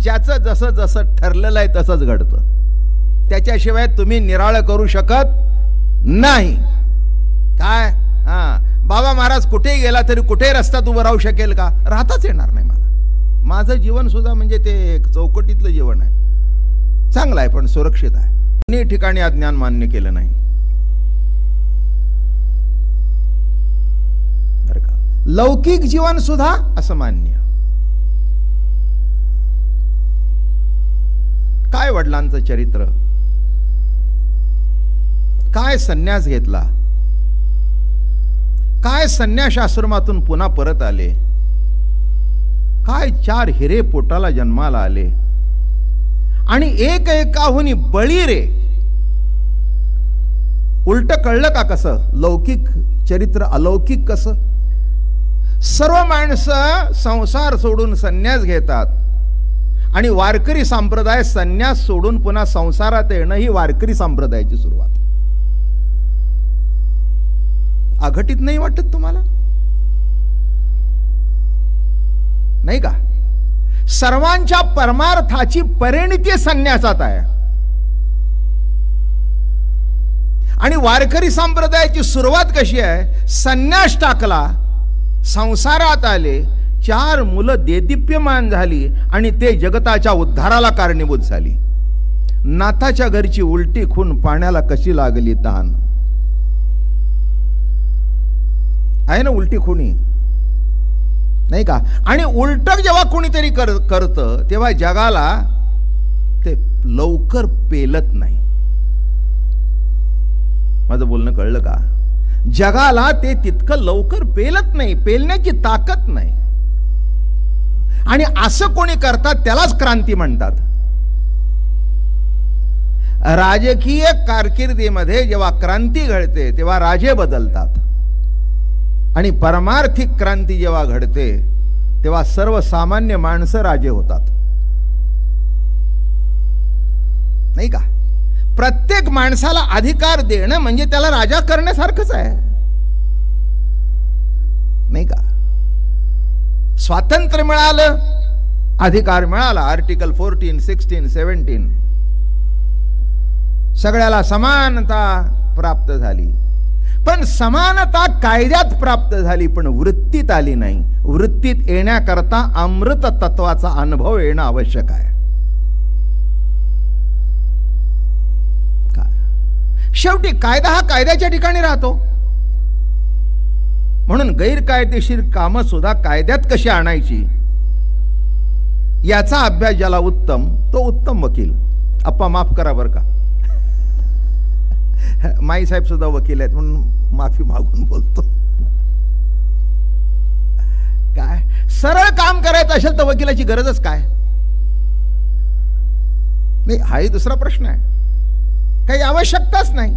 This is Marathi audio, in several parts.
ज्याचं जसं जसं ठरलेलं आहे तसंच घडतं, त्याच्याशिवाय तुम्ही निराळं करू शकत नाही. काय बाबा महाराज कुठेही गेला तरी कुठेही रस्त्यात उभं राहू शकेल का? राहताच येणार नाही मला. माझं जीवन सुद्धा म्हणजे ते चौकटीतलं जीवन आहे, चांगलं आहे पण सुरक्षित आहे. कोणी ठिकाणी अज्ञान मान्य केलं नाही बरं का. लौकिक जीवन सुद्धा असं मान्य. काय वडिलांचं चरित्र, काय संन्यास घेतला, काय संन्यासाश्रमातून पुन्हा परत आले, काय 4 हिरे पोटाला जन्माला आले, आणि एक एकाहुनी बळी रे. उलट कळलं का कसं? लौकिक चरित्र अलौकिक कसं? सर्व माणसं संसार सोडून संन्यास घेतात आणि वारकरी संप्रदाय संन्यास सोडून पुन्हा संसारात येणं ही वारकरी संप्रदायाची सुरुवात. अघटित नाही वाटत तुम्हाला? नाही का? सर्वांच्या परमार्थाची परिणिती संन्यासात आहे आणि वारकरी संप्रदायाची सुरुवात कशी आहे? संन्यास टाकला, संसारात आले, 4 मुलं देदीप्यमान झाली आणि ते जगताच्या उद्धाराला कारणीभूत झाली. नाथाच्या घरची उलटी खून पाण्याला कशी लागली तहान. आहे ना उलटी खुनी, नाही का? आणि उलट जेव्हा कोणीतरी करतं तेव्हा जगाला ते लवकर पेलत नाही. माझं बोलणं कळलं का? जगाला ते तितकं लवकर पेलत नाही, पेलण्याची ताकद नाही. आणि असं कोणी करतात त्यालाच क्रांती म्हणतात. राजकीय कारकिर्दीमध्ये जेव्हा क्रांती घडते तेव्हा राजे बदलतात आणि परमार्थिक क्रांती जेव्हा घडते तेव्हा सर्वसामान्य माणसं राजे होतात. नाही का? प्रत्येक माणसाला अधिकार देणं म्हणजे त्याला राजा करण्यासारखंच आहे, नाही का? स्वातंत्र्य मिळालं, अधिकार मिळाला. आर्टिकल 14, 16, 17 सगळ्याला समानता प्राप्त झाली. पण समानता कायद्यात प्राप्त झाली पण वृत्तीत आली नाही. वृत्तीत येण्याकरता अमृत तत्वाचा अनुभव येणं आवश्यक आहे. शेवटी कायदा हा कायद्याच्या ठिकाणी राहतो. म्हणून गैरकायदेशीर कामं सुद्धा कायद्यात कशी आणायची याचा अभ्यास ज्याला उत्तम तो उत्तम वकील. अप्पा माफ करा बरं का, माई साहेब सुद्धा वकील आहेत म्हणून माफी मागून बोलतो. काय सरळ काम करायचं असेल तर वकिलाची गरजच काय? नाही, हाही दुसरा प्रश्न आहे. काही आवश्यकताच नाही.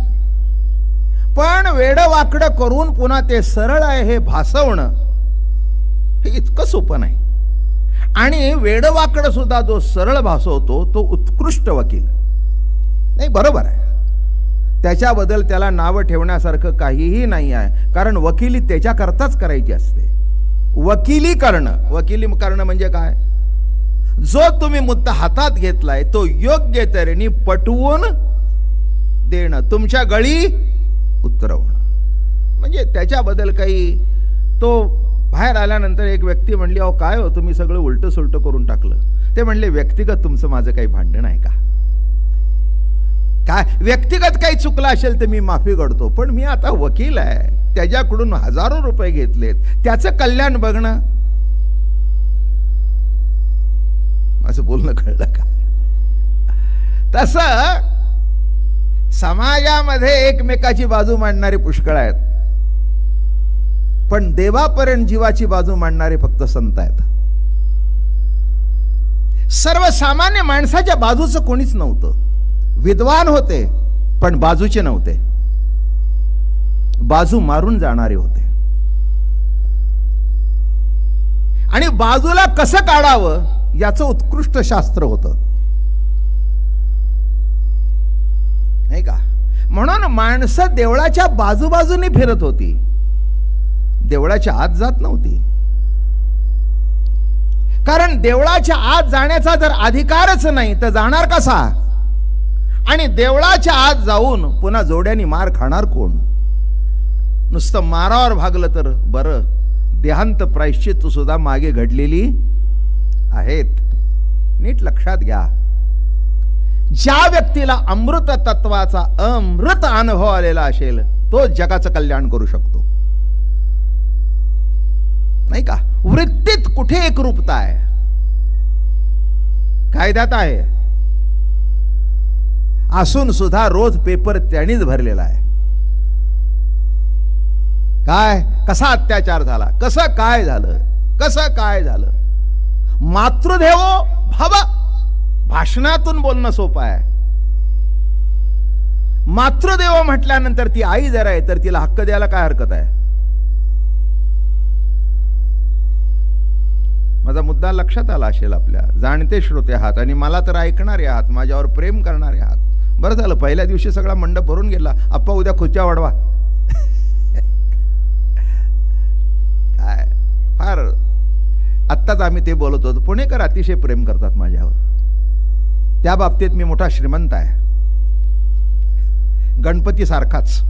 पण वेडवाकडं करून पुन्हा ते सरळ आहे हे भासवणं हे इतकं सोपं नाही. आणि वेडवाकडं सुद्धा जो सरळ भासवतो तो उत्कृष्ट वकील. नाही, बरोबर आहे, त्याच्याबद्दल त्याला नाव ठेवण्यासारखं काहीही नाही आहे. कारण वकिली त्याच्याकरताच करायची असते. वकिली करणं म्हणजे काय? जो तुम्ही मुद्दा हातात घेतलाय तो योग्य तऱ्हेने पटवून देणं, तुमच्या गळी उतरवणं. म्हणजे त्याच्याबद्दल काही. तो बाहेर आल्यानंतर एक व्यक्ती म्हणली, अहो काय हो तुम्ही सगळं उलटं सुलटं करून टाकलं. ते म्हणले, व्यक्तिगत तुमचं माझं काही भांडण आहे का? काय व्यक्तिगत काही चुकलं असेल तर मी माफी करतो, पण मी आता वकील आहे, त्याच्याकडून हजारो रुपये घेतलेत, त्याचं कल्याण बघणं. असं बोलणं कळलं का? तसं समाजामध्ये एकमेकाची बाजू मांडणारे पुष्कळ आहेत, पण देवापर्यंत जीवाची बाजू मांडणारे फक्त संत आहेत. सर्वसामान्य माणसाच्या बाजूचं कोणीच नव्हतं. विद्वान होते पण बाजूचे नव्हते, बाजू मारून जाणारे होते. आणि बाजूला कसं काढावं याचं उत्कृष्ट शास्त्र होतं, नाही का? म्हणून माणसं देवळाच्या बाजूबाजूने फिरत होती, देवळाच्या आत जात नव्हती. कारण देवळाच्या आत जाण्याचा जर अधिकारच नाही तर जाणार कसा? आणि देवळाच्या आत जाऊन पुन्हा जोड्यानी मार खाणार कोण? नुसतं मारावर भागलं तर बरं, देहांत प्रायश्चित्त सुद्धा मागे घडलेली आहेत. नीट लक्षात घ्या. ज्या व्यक्तीला अमृत तत्वाचा अमृत अनुभव आलेला असेल तो जगाचं कल्याण करू शकतो, नाही का? वृत्तीत कुठे एकरूपता आहे? कायद्यात आहे असून सुद्धा रोज पेपर त्यांनीच भरलेला आहे. काय कसा अत्याचार झाला, कसं काय झालं, कसं काय झालं. मातृदेवो भव भाषणातून बोलणं सोपं आहे. मातृदेव म्हटल्यानंतर ती आई जर आहे तर तिला हक्क द्यायला काय हरकत आहे? माझा मुद्दा लक्षात आला असेल आपल्या. जाणते श्रोते आहात आणि मला तर ऐकणारे आहात, माझ्यावर प्रेम करणारे आहात. बरं झालं पहिल्या दिवशी सगळा मंडप भरून गेला. आप्पा उद्या खुर्च्या वाढवा. काय फार आत्ताच आम्ही ते बोलत होतो. पुणेकर अतिशय प्रेम करतात माझ्यावर. त्या बाबतीत मी मोठा श्रीमंत आहे, गणपती सारखाच.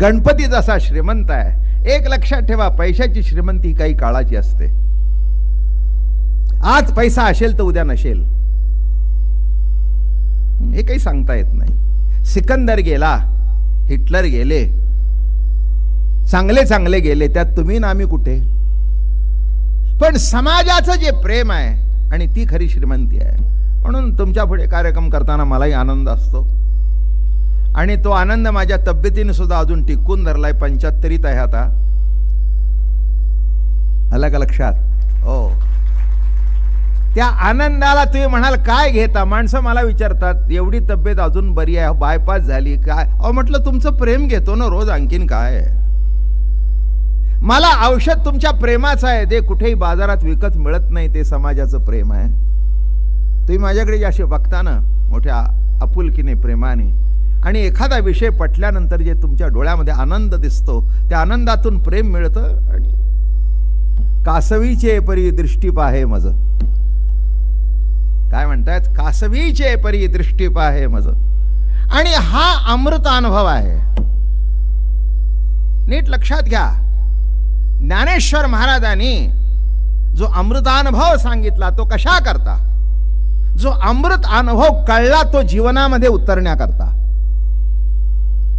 गणपती जसा श्रीमंत आहे, एक लक्षात ठेवा, पैशाची श्रीमंती काही काळाची असते. आज पैसा असेल तर उद्या नसेल, हे काही सांगता येत नाही. सिकंदर गेला, हिटलर गेले, चांगले चांगले गेले, त्यात तुम्ही ना आम्ही कुठे. पण समाजाचं जे प्रेम आहे आणि ती खरी श्रीमंती आहे. म्हणून तुमच्या पुढे कार्यक्रम करताना मलाही आनंद असतो आणि तो आनंद माझ्या तब्येतीने सुद्धा अजून टिकून धरलाय. 75 आहे आता. आलं का लक्षात? हो. त्या आनंदाला तुम्ही म्हणाल काय घेता? माणसं मला विचारतात एवढी तब्येत अजून बरी आहे, बायपास झाली काय? अहो म्हटलं तुमचं प्रेम घेतो ना रोज, आणखीन काय? मला औषध तुमच्या प्रेमाचं आहे, ते कुठेही बाजारात विकत मिळत नाही, ते समाजाचं प्रेम आहे. तुम्ही माझ्याकडे असे बघता ना मोठ्या आपुलकीने, प्रेमाने, आणि एखादा विषय पटल्यानंतर जे तुमच्या डोळ्यामध्ये आनंद दिसतो त्या आनंदातून प्रेम मिळतं. आणि कासवीचे परी दृष्टी पाहे मज, काय म्हणतायत? कासवीचे परी दृष्टी पाहे मज. आणि हा अमृत अनुभव आहे. नीट लक्षात घ्या. ज्ञानेश्वर महाराजांनी जो अमृतानुभव सांगितला तो कशा करता? जो अमृत अनुभव कळला तो जीवनामध्ये उतरण्याकरता.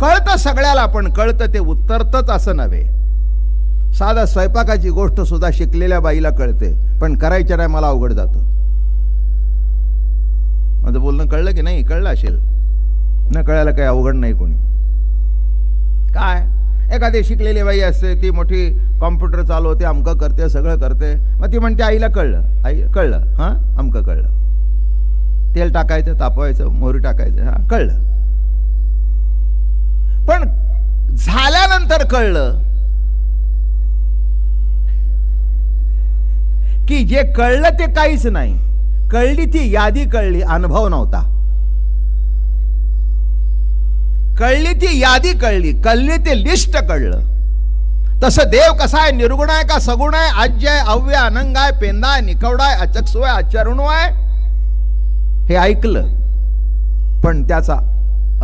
कळतं सगळ्याला, पण कळतं ते उतरतच असं नव्हे. साधा स्वयंपाकाची गोष्ट सुद्धा शिकलेल्या बाईला कळते, पण करायच्या टायमाला अवघड जातं. माझं बोलणं कळलं की नाही? कळलं असेल न, कळायला काही अवघड नाही कोणी. काय एखादी शिकलेली बाई असते, ती मोठी कॉम्प्युटर चालवते, अमकं करते, सगळं करते, मग ती म्हणते आईला कळलं, आई कळलं, हां अमकं कळलं, तेल टाकायचं, तापवायचं, मोहरी टाकायचं, हां कळलं. पण झाल्यानंतर कळलं की जे कळलं ते काहीच नाही. कळली ती यादी, कळली अनुभव नव्हता. कळली ती यादी, कळली ते लिस्ट कळलं. तसं देव कसा आहे? निर्गुण आहे का सगुण आहे? आज्य आहे, अव्य, अनंग आहे, पेंदा आहे, निकवडा आहे, अचक्षु आहे, आचरणू आहे, हे ऐकलं. पण त्याचा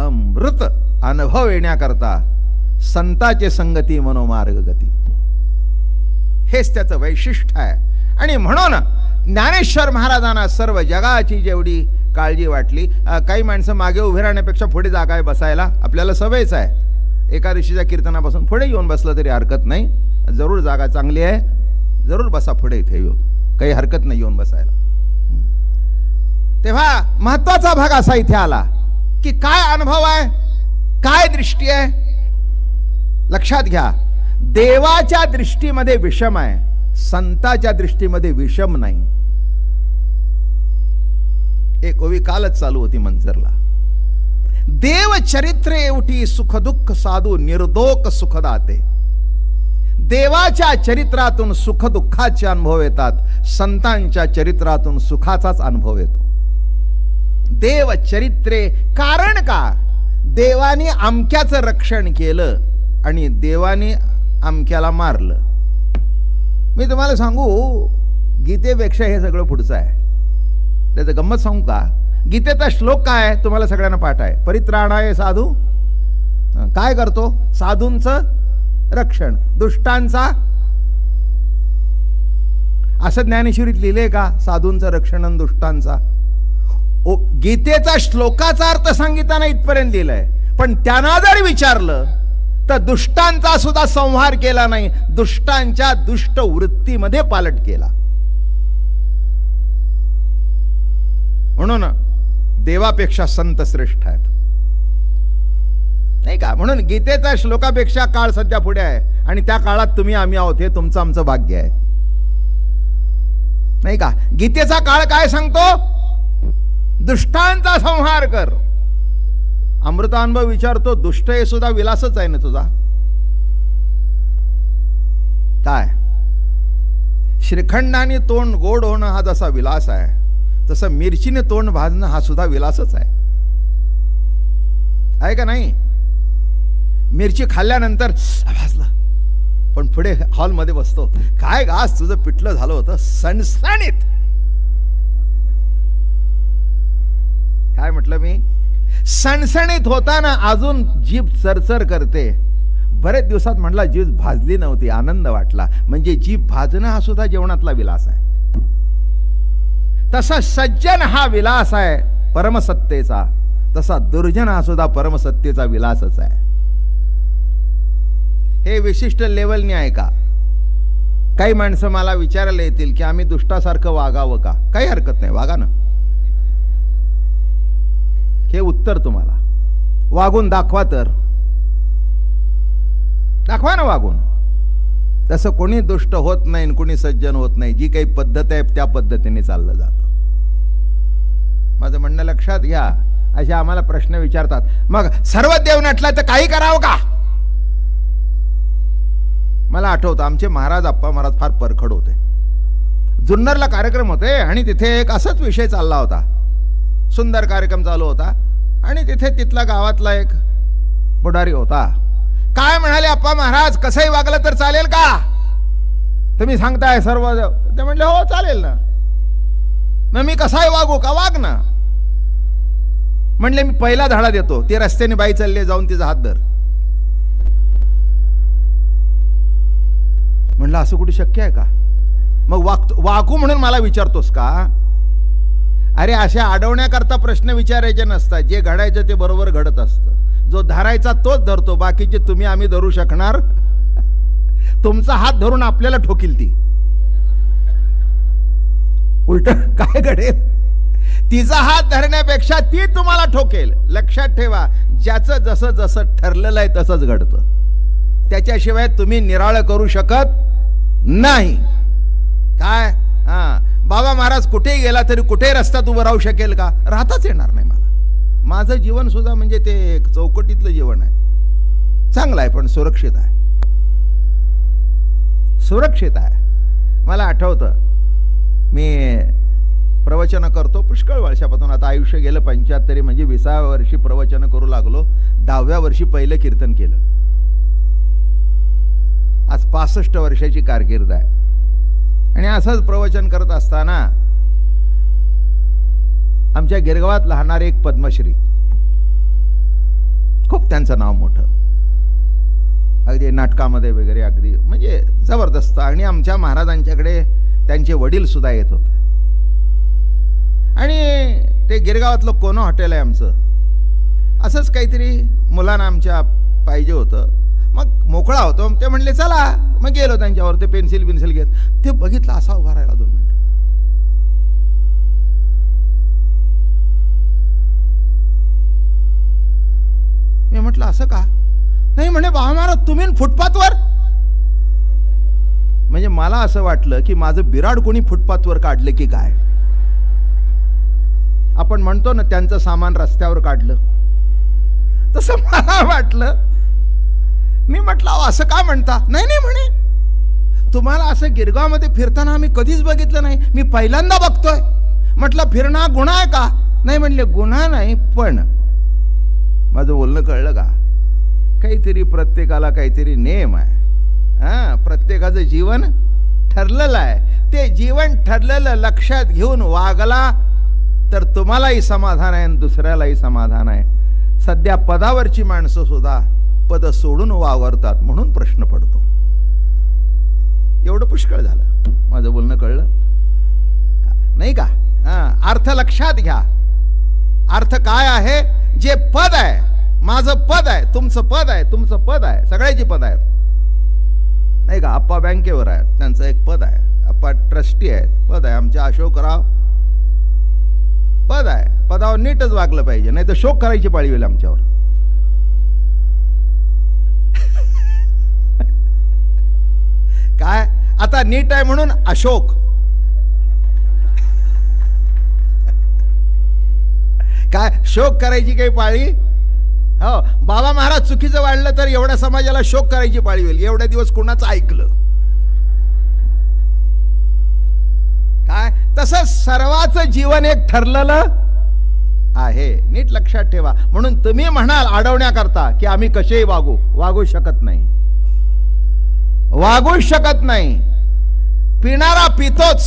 अमृत अनुभव येण्याकरता संताचे संगती मनोमार्ग गती, हेच त्याचं वैशिष्ट्य आहे. आणि म्हणून ज्ञानेश्वर महाराजांना सर्व जगाची जेवढी काळजी वाटली, काही माणसं मागे उभे राहण्यापेक्षा पुढे जागा आहे बसायला, आपल्याला सवयच आहे. एकादशीच्या कीर्तनापासून पुढे येऊन बसलं तरी हरकत नाही. जरूर जागा चांगली आहे, जरूर बसा पुढे, इथे येऊन काही हरकत नाही येऊन बसायला. तेव्हा महत्वाचा भाग असा इथे आला की काय अनुभव आहे, काय दृष्टी आहे. लक्षात घ्या, देवाच्या दृष्टीमध्ये विषम आहे, संताच्या दृष्टीमध्ये विषम नाही. एक ओवी कालच चालू होती मंचरला. देव चरित्रे एवढी सुख दुःख साधू निर्दोक सुखदाते. देवाच्या चरित्रातून सुख दुःखाचे अनुभव येतात, संतांच्या चरित्रातून सुखाचाच अनुभव येतो. देव चरित्रे, कारण का? देवाने अमक्याचं रक्षण केलं आणि देवाने अमक्याला मारलं. मी तुम्हाला सांगू, गीतेपेक्षा हे सगळं पुढचं आहे. त्याचं गंमत सांगू का? गीतेचा श्लोक काय आहे तुम्हाला सगळ्यांना पाठ आहे. परित्राणाय साधू, काय करतो? साधूंचं रक्षण, दुष्टांचा. असं ज्ञानेश्वरीत लिहिले का साधूंचं रक्षण आणि दुष्टांचा? गीतेचा श्लोकाचा अर्थ सांगितताना इथपर्यंत लिहिलंय, पण त्यांना जर विचारलं तर दुष्टांचा सुद्धा संहार केला नाही, दुष्टांच्या दुष्ट वृत्तीमध्ये पालट केला. म्हणून देवापेक्षा संत श्रेष्ठ आहेत, नाही का? म्हणून गीतेच्या श्लोकापेक्षा काळ सध्या पुढे आहे आणि त्या काळात तुम्ही आम्ही आहोत, हे तुमचं आमचं भाग्य आहे, नाही का? गीतेचा काळ काय सांगतो? दुष्टांचा संहार कर. अमृतानुभव विचारतो, दुष्ट हे सुद्धा विलासच आहे ना तुझा? काय? श्रीखंडाने तोंड गोड होणं हा जसा विलास आहे, तसं मिरचीने तोंड भाजणं हा सुद्धा विलासच आहे का नाही? मिरची खाल्ल्यानंतर भाजलं, पण पुढे हॉलमध्ये बसतो, काय गास तुझं पिठलं झालं होतं सणसणीत. काय म्हटलं मी? सणसणीत होताना अजून जीभ चरचर करते. बरेच दिवसात म्हटला जीभ भाजली नव्हती, आनंद वाटला. म्हणजे जीभ भाजणं हा सुद्धा जेवणातला विलास आहे. तसा सज्जन हा विलास आहे परमसत्तेचा, तसा दुर्जन हा सुद्धा परमसत्तेचा विलासच आहे. हे विशिष्ट लेवलने आहे का? काही माणसं मला विचारायला येतील की आम्ही दुष्टासारखं वागावं का? काही हरकत नाही, वागा ना. हे उत्तर तुम्हाला. वागून दाखवा तर, दाखवा ना वागून. तसं कोणी दुष्ट होत नाही, कोणी सज्जन होत नाही. जी काही पद्धत आहे त्या पद्धतीने चाललं जातं. माझं म्हणणं लक्षात घ्या. असे आम्हाला प्रश्न विचारतात, मग सर्व देव नटला तर काही करावं का? मला आठवतं आमचे महाराज अप्पा महाराज फार परखड होते. जुन्नरला कार्यक्रम होते आणि तिथे एक असाच विषय चालला होता. सुंदर कार्यक्रम चालू होता आणि तिथे तिथला गावातला एक पुढारी होता. काय म्हणाले अप्पा महाराज, कसंही वागलं तर चालेल का? तुम्ही सांगताय सर्व. ते म्हणले हो चालेल ना. मग मी कसाही वागू का? वाग ना. म्हणले मी पहिला धडा देतो. ती रस्त्याने बाई चालली, जाऊन तिचा हात धर. म्हणलं असं कुठे शक्य आहे का? मग वागू म्हणून मला विचारतोस का? अरे अशा अडवण्याकरता प्रश्न विचारायचे नसतात. जे घडायचं ते बरोबर घडत असतं. जो धरायचा तोच धरतो, बाकीचे तुम्ही आम्ही धरू शकणार? तुमचा हात धरून आपल्याला ठोकील ती. उलट काय घडेल? तिचा हात धरण्यापेक्षा ती तुम्हाला ठोकेल. लक्षात ठेवा, ज्याचं जसं जसं ठरलेलं आहे तसंच घडतं. त्याच्याशिवाय तुम्ही निराळ करू शकत नाही. काय? बाबा महाराज कुठेही गेला तरी कुठेही रस्त्यात उभं राहू शकेल का? राहताच येणार नाही मला. माझं जीवन सुद्धा म्हणजे ते एक चौकटीतलं जीवन आहे. चांगलं आहे पण सुरक्षित आहे. सुरक्षित आहे. मला आठवतं मी प्रवचन करतो पुष्कळ वर्षापासून. आता आयुष्य गेलं 75, म्हणजे 20व्या वर्षी प्रवचन करू लागलो. 10व्या वर्षी पहिलं कीर्तन केलं. आज 65 वर्षाची कारकीर्द आहे. आणि असंच प्रवचन करत असताना आमच्या गिरगावात राहणारे एक पद्मश्री, खूप त्यांचं नाव मोठं, अगदी नाटकामध्ये वगैरे अगदी म्हणजे जबरदस्त. आणि आमच्या महाराजांच्याकडे त्यांचे वडील सुद्धा येत होते. आणि ते गिरगावातलं कोनो हॉटेल आहे आमचं. असंच काहीतरी मुलांना आमच्या पाहिजे होतं. मग मोकळा होतो. ते म्हणले चला. मग गेलो त्यांच्यावर. ते पेन्सिल घेत. ते बघितलं, असा उभा राहिला 2 मिनिटं. मी म्हटलं असं का? नाही म्हणे बाबा महाराज तुम्ही फुटपाथवर. म्हणजे मला असं वाटलं की माझं बिराड कोणी फुटपाथवर काढलं की काय. आपण म्हणतो ना त्यांचं सामान रस्त्यावर काढलं, तसं मला वाटलं. मी म्हटलं असं का म्हणता? नाही नाही म्हणे, तुम्हाला असं गिरगावमध्ये फिरताना आम्ही कधीच बघितलं नाही, मी पहिल्यांदा बघतोय. म्हटलं फिरणं गुन्हा आहे का? नाही म्हणले गुन्हा नाही, पण माझं बोलणं कळलं का? काहीतरी प्रत्येकाला काहीतरी नेम आहे. प्रत्येकाचं जीवन ठरलेलं आहे. ते जीवन ठरलेलं लक्षात घेऊन वागला तर तुम्हालाही समाधान आहे आणि दुसऱ्यालाही समाधान आहे. सध्या पदावरची माणसं सुद्धा पद सोडून वावरतात, म्हणून प्रश्न पडतो. एवढं पुष्कळ झालं. माझं बोलणं कळलं नाही का? अर्थ लक्षात घ्या. अर्थ काय आहे? जे पद आहे, माझं पद आहे, तुमचं पद आहे, तुमचं पद आहे, सगळ्याची पद आहेत नाही का? आप्पा बँकेवर आहेत, त्यांचं एक पद आहे. आप्पा ट्रस्टी आहेत, पद आहे. आमच्या अशोकराव पद आहे. पदावर नीटच वागलं पाहिजे, नाही तर शोक करायची पाळी होईल आमच्यावर. काय आता नीट आहे म्हणून अशोक, काय शोक करायची काही पाळी? हो, बाबा महाराज चुकीचं वाढलं तर एवढ्या समाजाला शोक करायची पाळी होईल. एवढ्या दिवस कोणाचं ऐकलं? काय तसं सर्वांचं जीवन एक ठरलेलं आहे, नीट लक्षात ठेवा. म्हणून तुम्ही म्हणाल अडवण्याकरता की आम्ही कसेही वागू शकत नाही, वागूच शकत नाही. पिणारा पितोच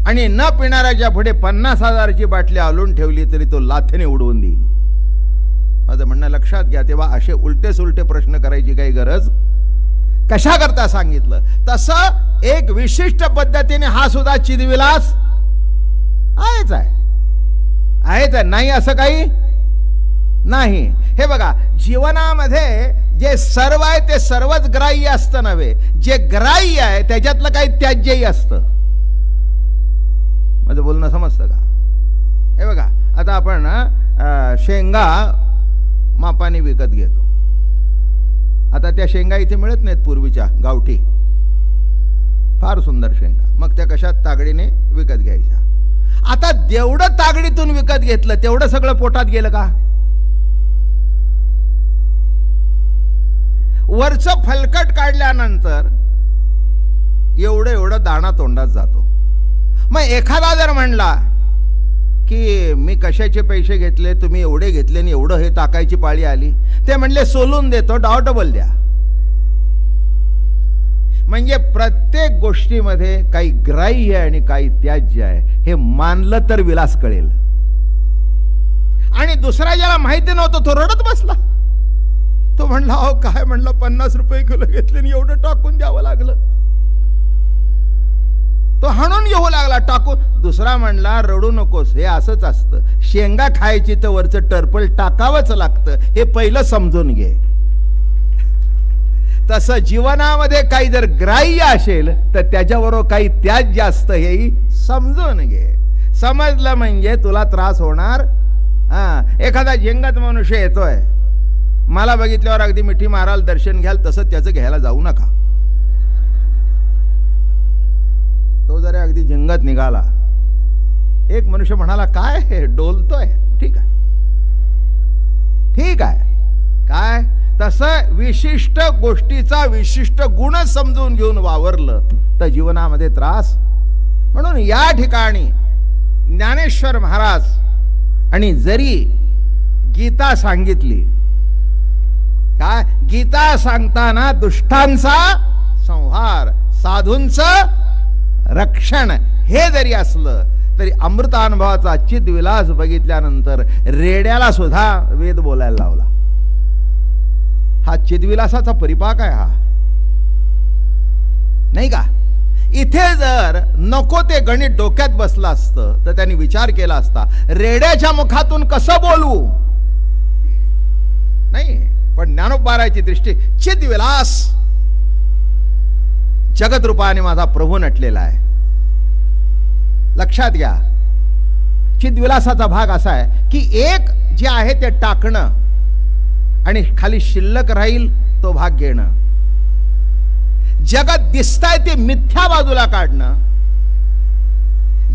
आणि न पिणाऱ्याच्या पुढे 50,000ची बाटली आलून ठेवली तरी तो लाथेने उडवून देईल. माझं म्हणणं लक्षात घ्या. तेव्हा असे उलटे सुलटे प्रश्न करायची काही गरज कशा करता सांगितलं. तसं एक विशिष्ट पद्धतीने हा सुद्धा चिदविलास आहेच आहे, आहेच आहे. नाही असं काही नाही. हे बघा, जीवनामध्ये जे सर्व आहे ते सर्वच ग्राह्य असतं नव्हे. जे ग्राह्य आहे त्याच्यातलं काही त्याज्यही असतं. माझं बोलणं समजतं का? हे बघा, आता आपण शेंगा मापाने विकत घेतो. आता त्या शेंगा इथे मिळत नाहीत पूर्वीच्या गावठी, फार सुंदर शेंगा. मग त्या कशात? तागडीने विकत घ्यायच्या. आता जेवढं तागडीतून विकत घेतलं तेवढं सगळं पोटात गेलं का? वरचं फलकट काढल्यानंतर एवढं दाणा तोंडात जातो. मग एखादा जर म्हणला की मी कशाचे पैसे घेतले, तुम्ही एवढे घेतले आणि एवढं हे टाकायची पाळी आली, ते म्हणले सोलून देतो, डाव डबल द्या. म्हणजे प्रत्येक गोष्टीमध्ये काही ग्राह्य आहे आणि काही त्याज्य आहे, हे मानलं तर विलास कळेल. आणि दुसरा ज्याला माहिती नव्हतं तो रडत बसला. तो म्हणला अहो काय, म्हणला 50 रुपये किलो घेतले आणि एवढं टाकून द्यावं लागलं. तो हाणून घेऊ लागला टाकून. दुसरा म्हणला रडू नकोस, हे असंच असतं, शेंगा खायची तर वरचं टरपल टाकावंच लागतं, हे पहिलं समजून घे. तसं जीवनामध्ये काही जर ग्राह्य असेल तर त्याच्याबरोबर काही त्याज्य असतं, हेही समजून घे. समजलं म्हणजे तुला त्रास होणार. एखादा झेंगत मनुष्य येतोय, मला बघितल्यावर अगदी मिठी माराल, दर्शन घ्याल, तसं त्याचं घ्यायला जाऊ नका. तो जरा अगदी झिंगत निघाला. एक मनुष्य म्हणाला काय हे डोलतोय? ठीक आहे, ठीक आहे. काय तसं विशिष्ट गोष्टीचा विशिष्ट गुण समजून घेऊन वावरलं तर जीवनामध्ये त्रास. म्हणून या ठिकाणी ज्ञानेश्वर महाराज आणि जरी गीता सांगितली, काय गीता सांगताना दुष्टांचा संहार, साधूंचं रक्षण हे जरी असलं तरी अमृतानुभवाचा चिदविलास बघितल्यानंतर रेड्याला सुद्धा वेद बोलायला लावला. हा चिदविलासाचा परिपाक आहे हा, नाही का? इथे जर नको ते गणित डोक्यात बसलं असतं तर त्यांनी विचार केला असता रेड्याच्या मुखातून कसं बोलू. नाही, पण ज्ञानोबाराची दृष्टी चिदविलास जगत रूपाने माझा प्रभू नटलेला आहे. लक्षात घ्या, चिदविलासाचा भाग असा आहे की एक जे आहे ते टाकणं आणि खाली शिल्लक राहील तो भाग घेणं. जगत दिसताय ते मिथ्या बाजूला काढणं.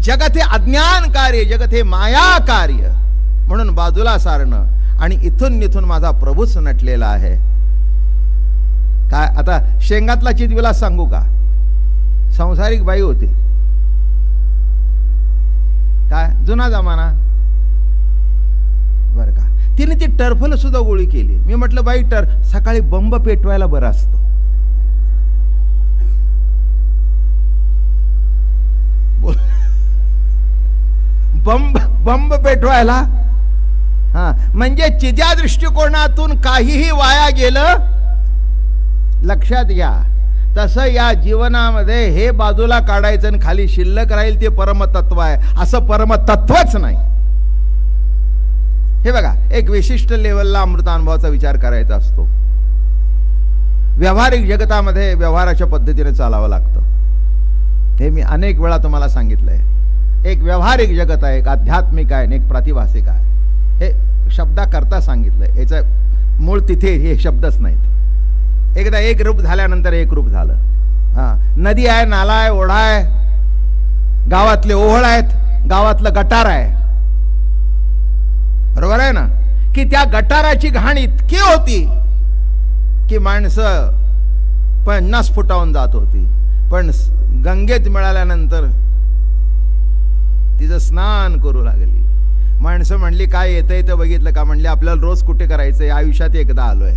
जगत हे अज्ञान कार्य, जगत हे माया कार्य म्हणून बाजूला सारणं आणि इथून निथून माझा प्रभूच नटलेला आहे. काय आता शेंगातला चिदविलास सांगू का? संसारिक बाई होती, काय जुना जमाना बर का. तिने ती टर्फल सुद्धा गोळी केली. मी म्हटलं बाई सकाळी बंब पेटवायला बरं असतं. बंब पेटवायला. हा, म्हणजे तिच्या दृष्टिकोनातून काहीही वाया गेलं लक्षात घ्या. तसं या जीवनामध्ये हे बाजूला काढायचं आणि खाली शिल्लक राहील ते परमतत्व आहे, असं परमतत्वच नाही. हे बघा, एक विशिष्ट लेवलला अमृतानुभवाचा विचार करायचा असतो. व्यावहारिक जगतामध्ये व्यवहाराच्या पद्धतीने चालावं लागतं. हे मी अनेक वेळा तुम्हाला सांगितलंय. एक व्यावहारिक जगत आहे, एक आध्यात्मिक आहे, एक प्रातिभासिक आहे. हे शब्दा करता सांगितलंय. याचं मूळ तिथे हे शब्दच नाहीत. एकदा एक रूप झाल्यानंतर एक रूप झालं. हा, नदी आहे, नाला आहे, ओढा आहे, गावातले ओहळ आहेत, गावातलं गटार आहे. बरोबर आहे ना? की त्या गटाराची घाण इतकी होती की माणसं 50 फुटावून जात होती. पण गंगेत मिळाल्यानंतर तिचं स्नान करू लागली. माणसं म्हणली काय येतं येतं बघितलं का? म्हणले आपल्याला रोज कुठे करायचंय, आयुष्यात एकदा आलोय.